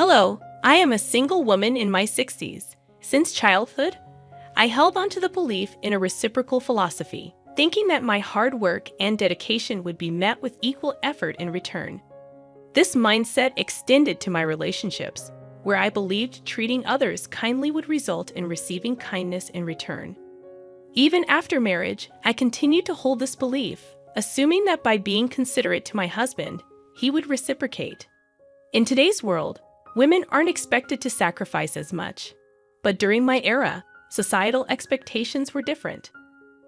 Hello, I am a single woman in my 60s. Since childhood, I held on to the belief in a reciprocal philosophy, thinking that my hard work and dedication would be met with equal effort in return. This mindset extended to my relationships, where I believed treating others kindly would result in receiving kindness in return. Even after marriage, I continued to hold this belief, assuming that by being considerate to my husband, he would reciprocate. In today's world, women aren't expected to sacrifice as much. But during my era, societal expectations were different.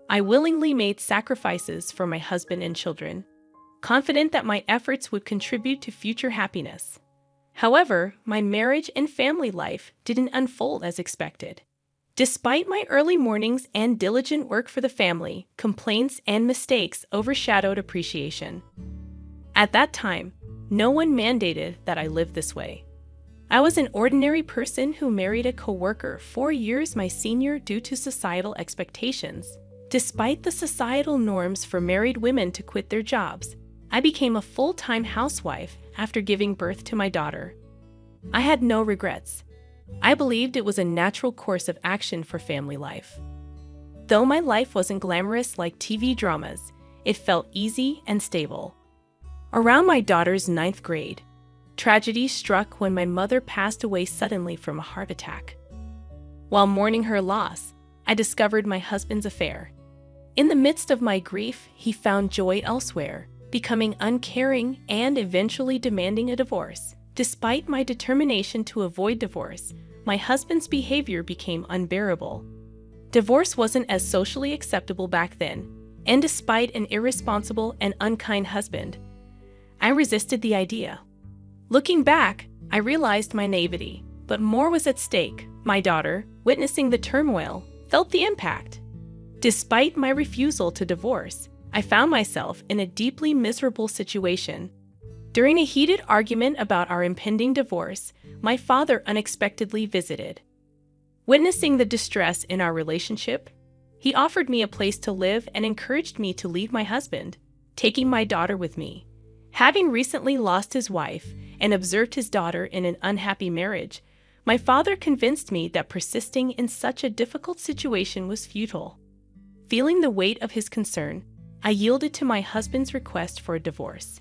I willingly made sacrifices for my husband and children, confident that my efforts would contribute to future happiness. However, my marriage and family life didn't unfold as expected. Despite my early mornings and diligent work for the family, complaints and mistakes overshadowed appreciation. At that time, no one mandated that I live this way. I was an ordinary person who married a coworker 4 years my senior due to societal expectations. Despite the societal norms for married women to quit their jobs, I became a full-time housewife after giving birth to my daughter. I had no regrets. I believed it was a natural course of action for family life. Though my life wasn't glamorous like TV dramas, it felt easy and stable. Around my daughter's 9th grade, tragedy struck when my mother passed away suddenly from a heart attack. While mourning her loss, I discovered my husband's affair. In the midst of my grief, he found joy elsewhere, becoming uncaring and eventually demanding a divorce. Despite my determination to avoid divorce, my husband's behavior became unbearable. Divorce wasn't as socially acceptable back then, and despite an irresponsible and unkind husband, I resisted the idea. Looking back, I realized my naivety, but more was at stake. My daughter, witnessing the turmoil, felt the impact. Despite my refusal to divorce, I found myself in a deeply miserable situation. During a heated argument about our impending divorce, my father unexpectedly visited. Witnessing the distress in our relationship, he offered me a place to live and encouraged me to leave my husband, taking my daughter with me. Having recently lost his wife and observed his daughter in an unhappy marriage, my father convinced me that persisting in such a difficult situation was futile. Feeling the weight of his concern, I yielded to my husband's request for a divorce.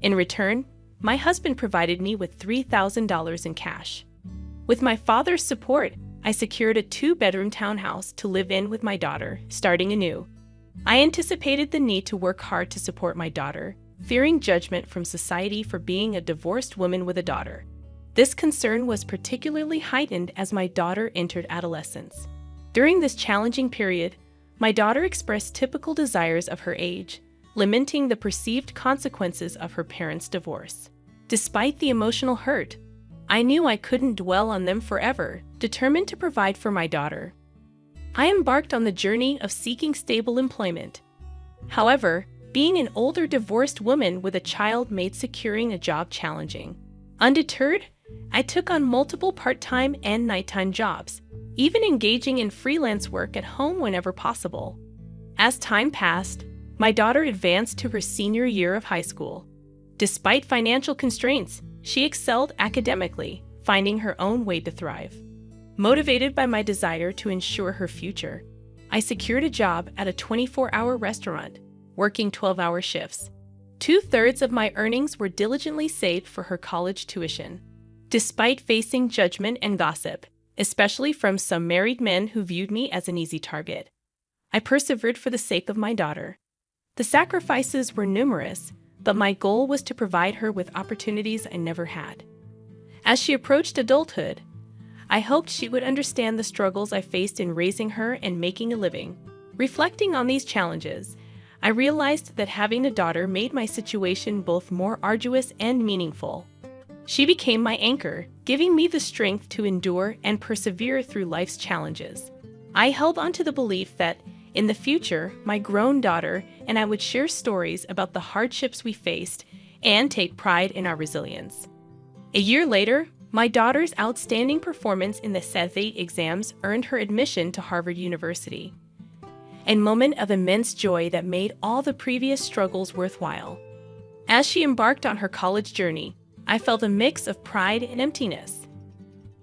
In return, my husband provided me with $3,000 in cash. With my father's support, I secured a 2-bedroom townhouse to live in with my daughter, starting anew. I anticipated the need to work hard to support my daughter, fearing judgment from society for being a divorced woman with a daughter. This concern was particularly heightened as my daughter entered adolescence. During this challenging period, my daughter expressed typical desires of her age, lamenting the perceived consequences of her parents' divorce. Despite the emotional hurt, I knew I couldn't dwell on them forever, determined to provide for my daughter. I embarked on the journey of seeking stable employment. However, being an older divorced woman with a child made securing a job challenging. Undeterred, I took on multiple part-time and nighttime jobs, even engaging in freelance work at home whenever possible. As time passed, my daughter advanced to her senior year of high school. Despite financial constraints, she excelled academically, finding her own way to thrive. Motivated by my desire to ensure her future, I secured a job at a 24-hour restaurant, working 12-hour shifts. 2/3 of my earnings were diligently saved for her college tuition. Despite facing judgment and gossip, especially from some married men who viewed me as an easy target, I persevered for the sake of my daughter. The sacrifices were numerous, but my goal was to provide her with opportunities I never had. As she approached adulthood, I hoped she would understand the struggles I faced in raising her and making a living. Reflecting on these challenges, I realized that having a daughter made my situation both more arduous and meaningful. She became my anchor, giving me the strength to endure and persevere through life's challenges. I held on to the belief that, in the future, my grown daughter and I would share stories about the hardships we faced and take pride in our resilience. A year later, my daughter's outstanding performance in the SAT exams earned her admission to Harvard University, a moment of immense joy that made all the previous struggles worthwhile. As she embarked on her college journey, I felt a mix of pride and emptiness.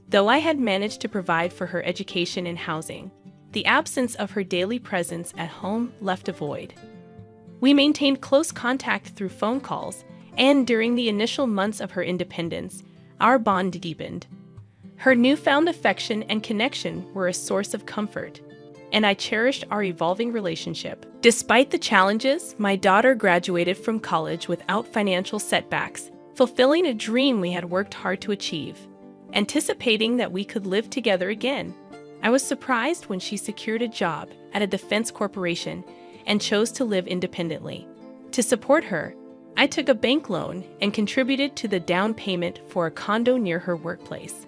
Though I had managed to provide for her education and housing, the absence of her daily presence at home left a void. We maintained close contact through phone calls, and during the initial months of her independence, our bond deepened. Her newfound affection and connection were a source of comfort, and I cherished our evolving relationship. Despite the challenges, my daughter graduated from college without financial setbacks, fulfilling a dream we had worked hard to achieve. Anticipating that we could live together again, I was surprised when she secured a job at a defense corporation and chose to live independently. To support her, I took a bank loan and contributed to the down payment for a condo near her workplace.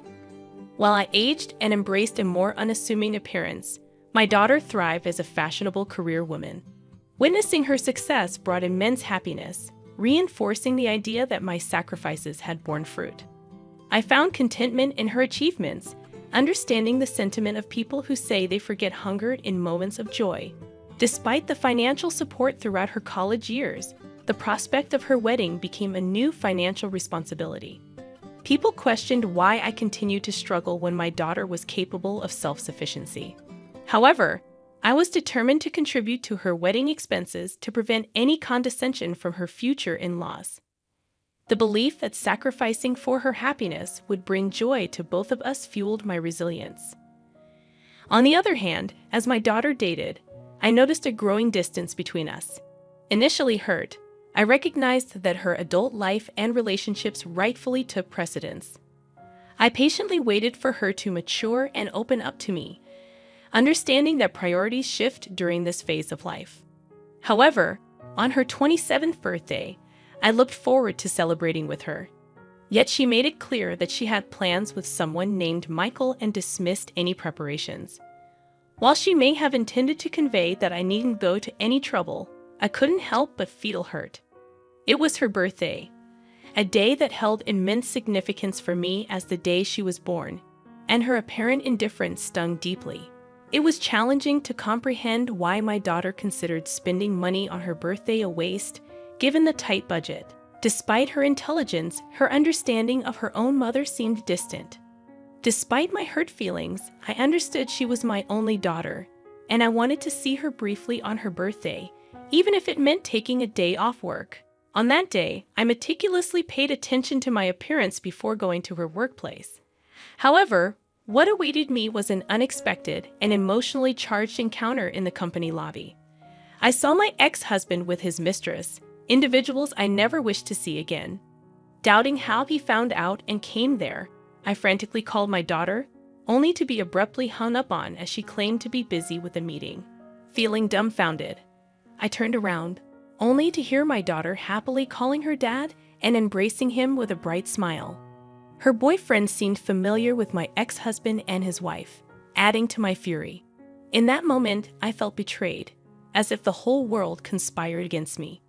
While I aged and embraced a more unassuming appearance, my daughter thrived as a fashionable career woman. Witnessing her success brought immense happiness, reinforcing the idea that my sacrifices had borne fruit. I found contentment in her achievements, understanding the sentiment of people who say they forget hunger in moments of joy. Despite the financial support throughout her college years, the prospect of her wedding became a new financial responsibility. People questioned why I continued to struggle when my daughter was capable of self-sufficiency. However, I was determined to contribute to her wedding expenses to prevent any condescension from her future in-laws. The belief that sacrificing for her happiness would bring joy to both of us fueled my resilience. On the other hand, as my daughter dated, I noticed a growing distance between us. Initially hurt, I recognized that her adult life and relationships rightfully took precedence. I patiently waited for her to mature and open up to me, understanding that priorities shift during this phase of life. However, on her 27th birthday, I looked forward to celebrating with her. Yet she made it clear that she had plans with someone named Michael and dismissed any preparations. While she may have intended to convey that I needn't go to any trouble, I couldn't help but feel hurt. It was her birthday, a day that held immense significance for me as the day she was born, and her apparent indifference stung deeply. It was challenging to comprehend why my daughter considered spending money on her birthday a waste, given the tight budget. Despite her intelligence, her understanding of her own mother seemed distant. Despite my hurt feelings, I understood she was my only daughter, and I wanted to see her briefly on her birthday, even if it meant taking a day off work. On that day, I meticulously paid attention to my appearance before going to her workplace. However, what awaited me was an unexpected and emotionally charged encounter in the company lobby. I saw my ex-husband with his mistress, individuals I never wished to see again. Doubting how he found out and came there, I frantically called my daughter, only to be abruptly hung up on as she claimed to be busy with a meeting. Feeling dumbfounded, I turned around, only to hear my daughter happily calling her dad and embracing him with a bright smile. Her boyfriend seemed familiar with my ex-husband and his wife, adding to my fury. In that moment, I felt betrayed, as if the whole world conspired against me.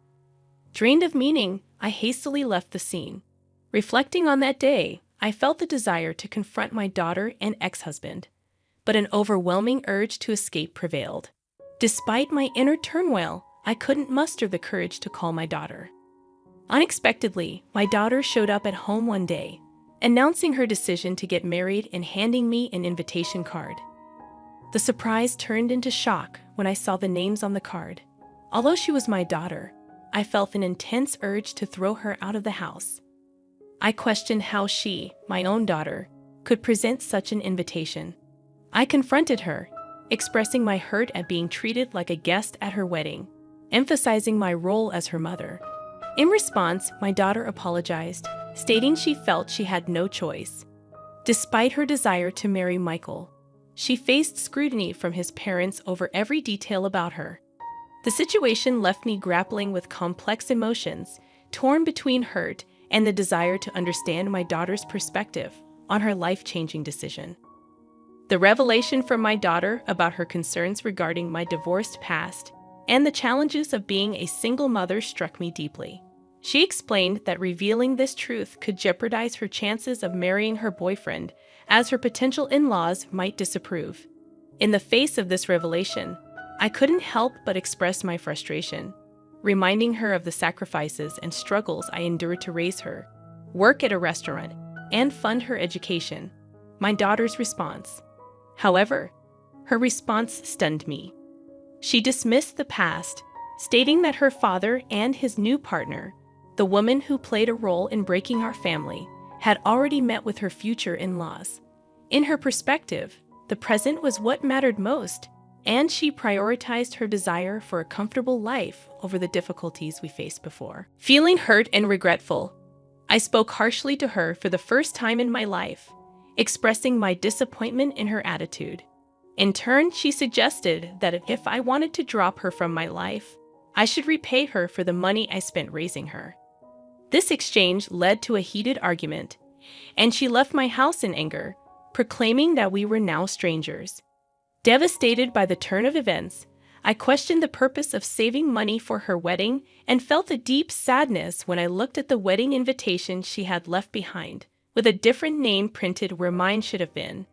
Drained of meaning, I hastily left the scene. Reflecting on that day, I felt the desire to confront my daughter and ex-husband, but an overwhelming urge to escape prevailed. Despite my inner turmoil, I couldn't muster the courage to call my daughter. Unexpectedly, my daughter showed up at home one day, announcing her decision to get married and handing me an invitation card. The surprise turned into shock when I saw the names on the card. Although she was my daughter, I felt an intense urge to throw her out of the house. I questioned how she, my own daughter, could present such an invitation. I confronted her, expressing my hurt at being treated like a guest at her wedding, emphasizing my role as her mother. In response, my daughter apologized, stating she felt she had no choice. Despite her desire to marry Michael, she faced scrutiny from his parents over every detail about her. The situation left me grappling with complex emotions, torn between hurt and the desire to understand my daughter's perspective on her life-changing decision. The revelation from my daughter about her concerns regarding my divorced past and the challenges of being a single mother struck me deeply. She explained that revealing this truth could jeopardize her chances of marrying her boyfriend, as her potential in-laws might disapprove. In the face of this revelation, I couldn't help but express my frustration, reminding her of the sacrifices and struggles I endured to raise her. work at a restaurant, and fund her education. My daughter's response. However, her response stunned me. She dismissed the past, stating that her father and his new partner, the woman who played a role in breaking our family, had already met with her future in-laws. In her perspective, the present was what mattered most, and she prioritized her desire for a comfortable life over the difficulties we faced before. Feeling hurt and regretful, I spoke harshly to her for the first time in my life, expressing my disappointment in her attitude. In turn, she suggested that if I wanted to drop her from my life, I should repay her for the money I spent raising her. This exchange led to a heated argument, and she left my house in anger, proclaiming that we were now strangers. Devastated by the turn of events, I questioned the purpose of saving money for her wedding and felt a deep sadness when I looked at the wedding invitation she had left behind, with a different name printed where mine should have been.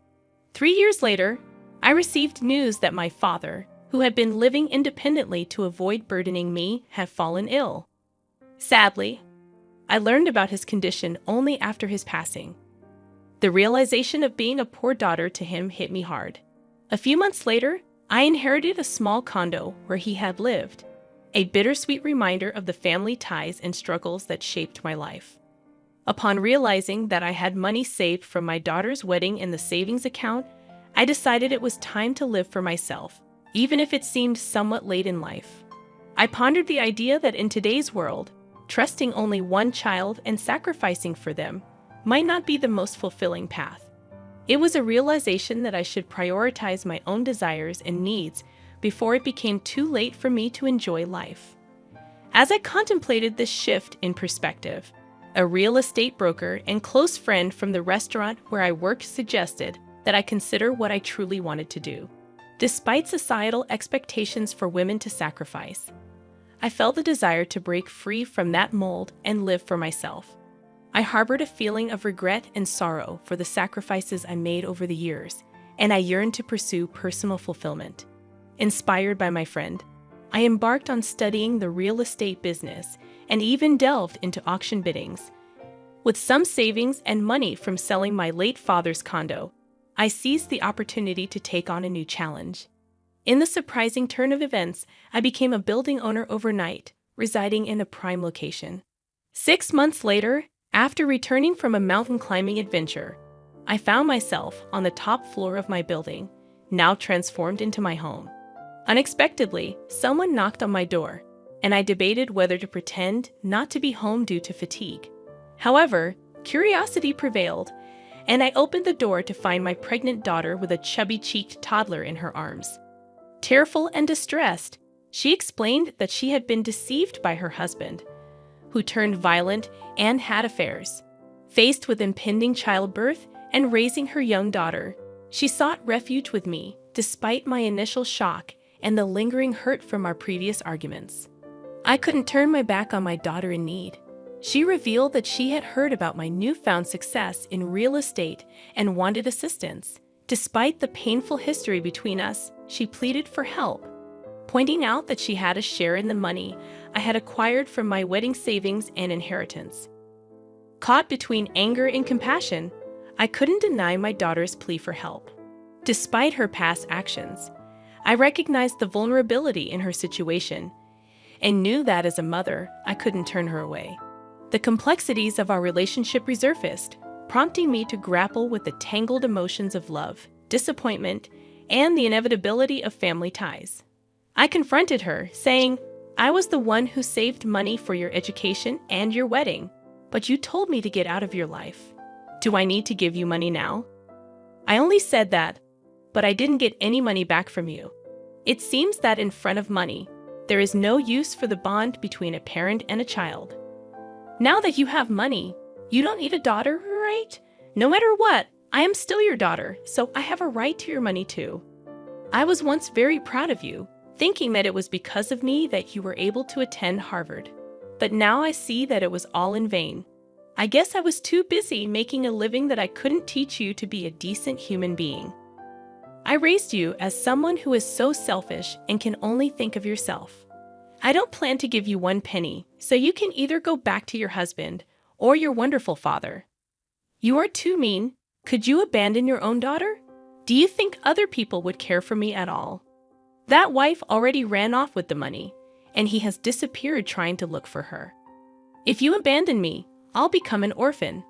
3 years later, I received news that my father, who had been living independently to avoid burdening me, had fallen ill. Sadly, I learned about his condition only after his passing. The realization of being a poor daughter to him hit me hard. A few months later, I inherited a small condo where he had lived, a bittersweet reminder of the family ties and struggles that shaped my life. Upon realizing that I had money saved from my daughter's wedding in the savings account, I decided it was time to live for myself, even if it seemed somewhat late in life. I pondered the idea that in today's world, trusting only one child and sacrificing for them might not be the most fulfilling path. It was a realization that I should prioritize my own desires and needs before it became too late for me to enjoy life. As I contemplated this shift in perspective, a real estate broker and close friend from the restaurant where I worked suggested that I consider what I truly wanted to do. Despite societal expectations for women to sacrifice, I felt the desire to break free from that mold and live for myself. I harbored a feeling of regret and sorrow for the sacrifices I made over the years, and I yearned to pursue personal fulfillment. Inspired by my friend, I embarked on studying the real estate business and even delved into auction biddings. With some savings and money from selling my late father's condo, I seized the opportunity to take on a new challenge. In the surprising turn of events, I became a building owner overnight, residing in a prime location. 6 months later, after returning from a mountain climbing adventure, I found myself on the top floor of my building, now transformed into my home. Unexpectedly, someone knocked on my door, and I debated whether to pretend not to be home due to fatigue. However, curiosity prevailed, and I opened the door to find my pregnant daughter with a chubby-cheeked toddler in her arms. Tearful and distressed, she explained that she had been deceived by her husband, who turned violent and had affairs. Faced with impending childbirth and raising her young daughter, she sought refuge with me, despite my initial shock and the lingering hurt from our previous arguments. I couldn't turn my back on my daughter in need. She revealed that she had heard about my newfound success in real estate and wanted assistance. Despite the painful history between us, she pleaded for help, pointing out that she had a share in the money I had acquired from my wedding savings and inheritance. Caught between anger and compassion, I couldn't deny my daughter's plea for help. Despite her past actions, I recognized the vulnerability in her situation and knew that as a mother, I couldn't turn her away. The complexities of our relationship resurfaced, prompting me to grapple with the tangled emotions of love, disappointment, and the inevitability of family ties. I confronted her, saying, "I was the one who saved money for your education and your wedding, but you told me to get out of your life. Do I need to give you money now?" I only said that, but I didn't get any money back from you. It seems that in front of money, there is no use for the bond between a parent and a child. Now that you have money, you don't need a daughter, right? No matter what, I am still your daughter, so I have a right to your money too. I was once very proud of you, thinking that it was because of me that you were able to attend Harvard. But now I see that it was all in vain. I guess I was too busy making a living that I couldn't teach you to be a decent human being. I raised you as someone who is so selfish and can only think of yourself. I don't plan to give you one penny, so you can either go back to your husband or your wonderful father. You are too mean. Could you abandon your own daughter? Do you think other people would care for me at all? That wife already ran off with the money, and he has disappeared trying to look for her. If you abandon me, I'll become an orphan.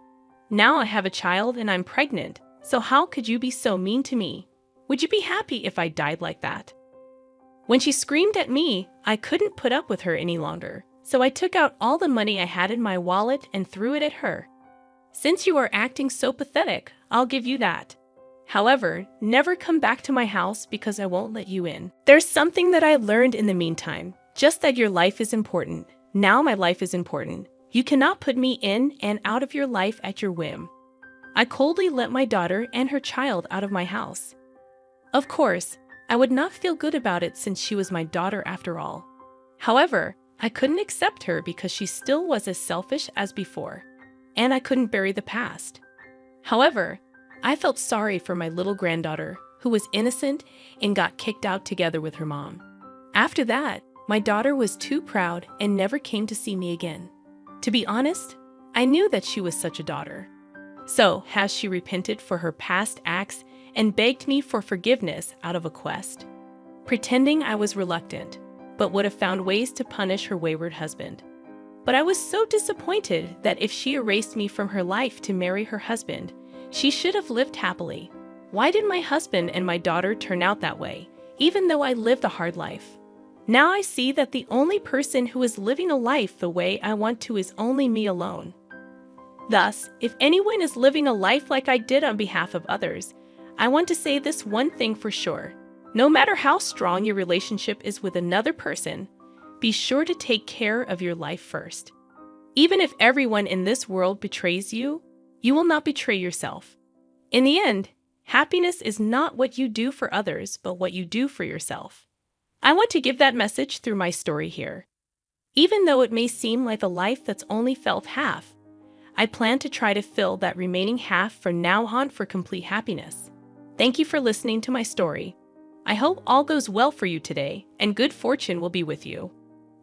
Now I have a child and I'm pregnant, so how could you be so mean to me? Would you be happy if I died like that? When she screamed at me, I couldn't put up with her any longer, so I took out all the money I had in my wallet and threw it at her. Since you are acting so pathetic, I'll give you that. However, never come back to my house because I won't let you in. There's something that I learned in the meantime, just that your life is important. Now my life is important. You cannot put me in and out of your life at your whim. I coldly let my daughter and her child out of my house. Of course, I would not feel good about it since she was my daughter after all. However, I couldn't accept her because she still was as selfish as before. And I couldn't bury the past. However, I felt sorry for my little granddaughter, who was innocent and got kicked out together with her mom. After that, my daughter was too proud and never came to see me again. To be honest, I knew that she was such a daughter. So, has she repented for her past acts and begged me for forgiveness out of a quest? Pretending I was reluctant, but would have found ways to punish her wayward husband. But I was so disappointed that if she erased me from her life to marry her husband, she should have lived happily. Why did my husband and my daughter turn out that way, even though I lived a hard life? Now I see that the only person who is living a life the way I want to is only me alone. Thus, if anyone is living a life like I did on behalf of others, I want to say this one thing for sure. No matter how strong your relationship is with another person, be sure to take care of your life first. Even if everyone in this world betrays you, you will not betray yourself. In the end, happiness is not what you do for others, but what you do for yourself. I want to give that message through my story here. Even though it may seem like a life that's only felt half, I plan to try to fill that remaining half from now on for complete happiness. Thank you for listening to my story. I hope all goes well for you today, and good fortune will be with you.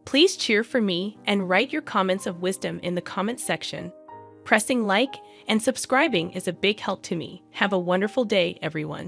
Please cheer for me and write your comments of wisdom in the comment section. Pressing like and subscribing is a big help to me. Have a wonderful day, everyone.